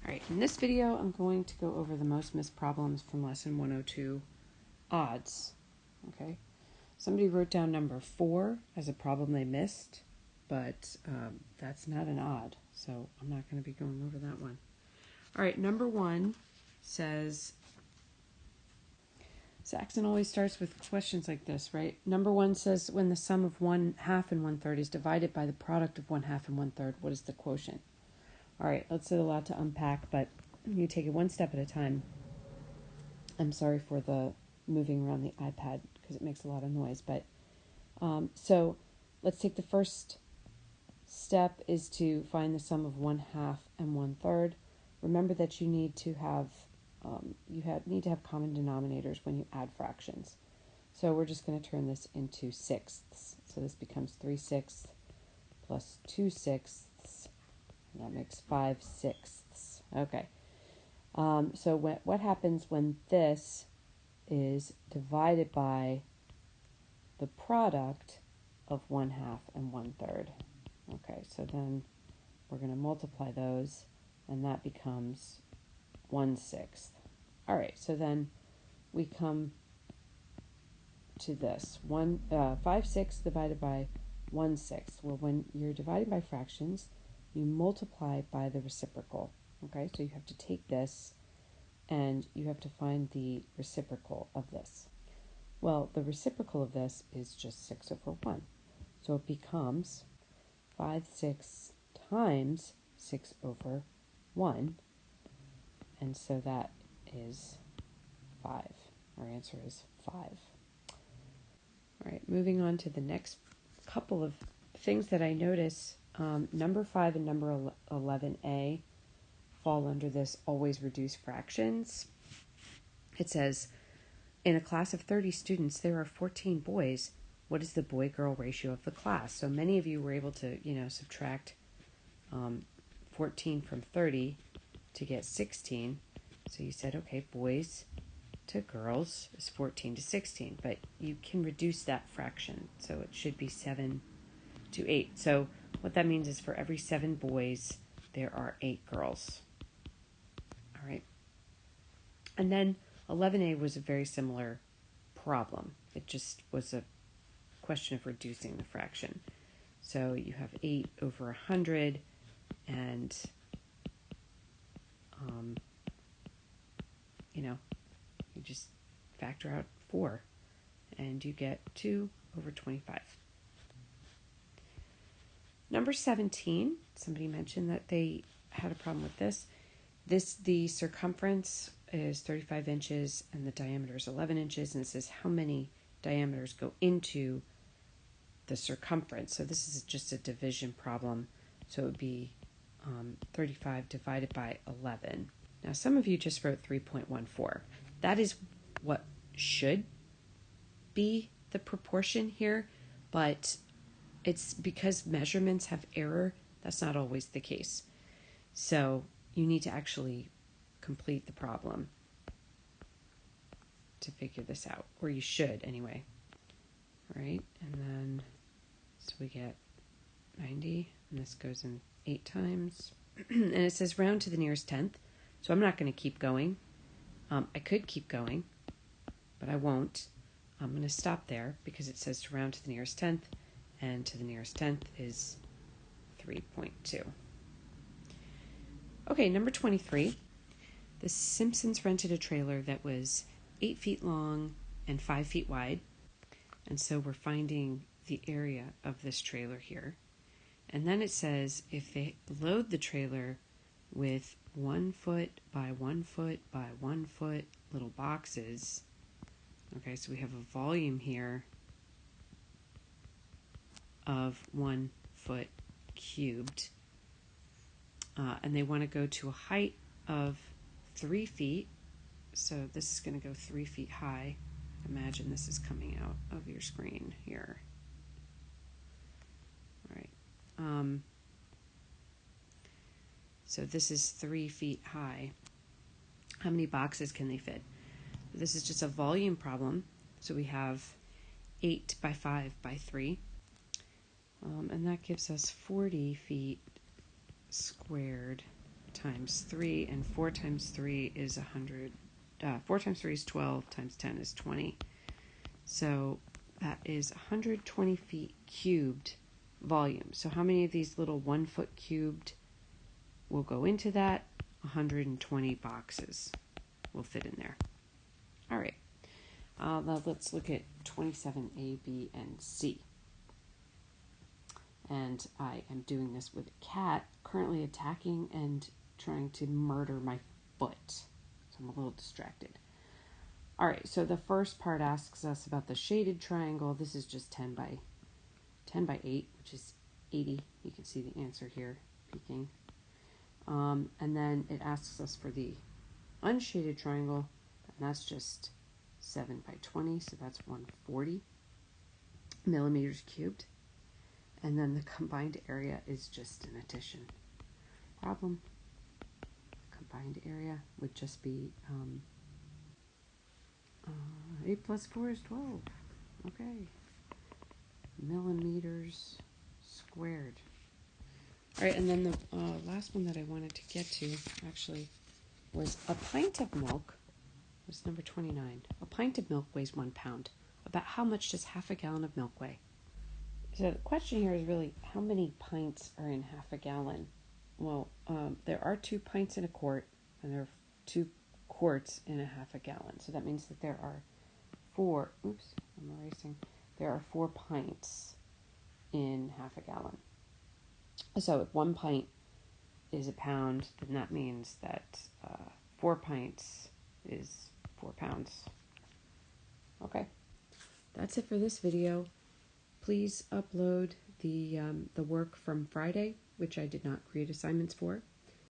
All right, in this video, I'm going to go over the most missed problems from lesson 102, odds. Okay, somebody wrote down number 4 as a problem they missed, but that's not an odd, so I'm not going to be going over that one. All right, number 1 says, Saxon always starts with questions like this, right? Number 1 says, when the sum of 1/2 and 1/3 is divided by the product of 1/2 and 1/3, what is the quotient? All right, that's a lot to unpack, but you take it one step at a time. I'm sorry for the moving around the iPad because it makes a lot of noise, but so let's take the first step is to find the sum of 1/2 and 1/3. Remember that you need to have common denominators when you add fractions. So we're just going to turn this into sixths. So this becomes 3/6 plus 2/6. And that makes 5/6. Okay. So what happens when this is divided by the product of 1/2 and 1/3? Okay, so then we're going to multiply those, and that becomes 1/6. All right, so then we come to this 5/6 divided by 1/6. Well, when you're dividing by fractions, you multiply by the reciprocal. Okay, so you have to take this and you have to find the reciprocal of this. Well, the reciprocal of this is just 6/1. So it becomes 5/6 times 6/1. And so that is 5. Our answer is 5. All right, moving on to the next couple of things that I notice. Number 5 and number 11a fall under this always reduce fractions. It says, in a class of 30 students, there are 14 boys. What is the boy-girl ratio of the class? So many of you were able to, subtract 14 from 30 to get 16. So you said, okay, boys to girls is 14 to 16, but you can reduce that fraction. So it should be 7 to 8. So what that means is for every 7 boys, there are 8 girls. All right. And then 11a was a very similar problem. It just was a question of reducing the fraction. So you have 8/100, and you just factor out 4, and you get 2/25. Number 17, somebody mentioned that they had a problem with this. The circumference is 35 inches and the diameter is 11 inches, and it says how many diameters go into the circumference. So this is just a division problem. So it would be 35 divided by 11. Now some of you just wrote 3.14. That is what should be the proportion here, but it's because measurements have error. That's not always the case. So you need to actually complete the problem to figure this out, or you should anyway. All right, and then so we get 90, and this goes in 8 times. And it says round to the nearest tenth. So I'm not going to keep going. I could keep going, but I won't. I'm going to stop there because it says to round to the nearest tenth, and to the nearest tenth is 3.2. Okay, number 23. The Simpsons rented a trailer that was 8 feet long and 5 feet wide. And so we're finding the area of this trailer here. And then it says if they load the trailer with 1 foot by 1 foot by 1 foot little boxes. Okay, so we have a volume here of 1 foot cubed. And they want to go to a height of 3 feet. So this is going to go 3 feet high. Imagine this is coming out of your screen here. All right. So this is 3 feet high. How many boxes can they fit? This is just a volume problem. So we have 8 by 5 by 3. And that gives us 40 feet squared times 3, and 4 times 3 is 100. 4 times 3 is 12, times 10 is 20. So that is 120 feet cubed volume. So how many of these little 1 foot cubed will go into that? 120 boxes will fit in there. All right. Now let's look at 27A, B, and C. And I am doing this with a cat currently attacking and trying to murder my foot. So I'm a little distracted. All right, so the first part asks us about the shaded triangle. This is just 10 by 8, which is 80. You can see the answer here peeking. And then it asks us for the unshaded triangle, and that's just 7 by 20, so that's 140 millimeters cubed. And then the combined area is just an addition problem. Combined area would just be 8 plus 4 is 12. Okay. Millimeters squared. All right, and then the last one that I wanted to get to actually was a pint of milk. Was number 29. A pint of milk weighs 1 pound. About how much does half a gallon of milk weigh? So the question here is really, how many pints are in half a gallon? Well, there are 2 pints in a quart, and there are 2 quarts in a half a gallon. So that means that there are 4, there are 4 pints in half a gallon. So if 1 pint is a pound, then that means that 4 pints is 4 pounds. Okay, that's it for this video. Please upload the work from Friday, which I did not create assignments for.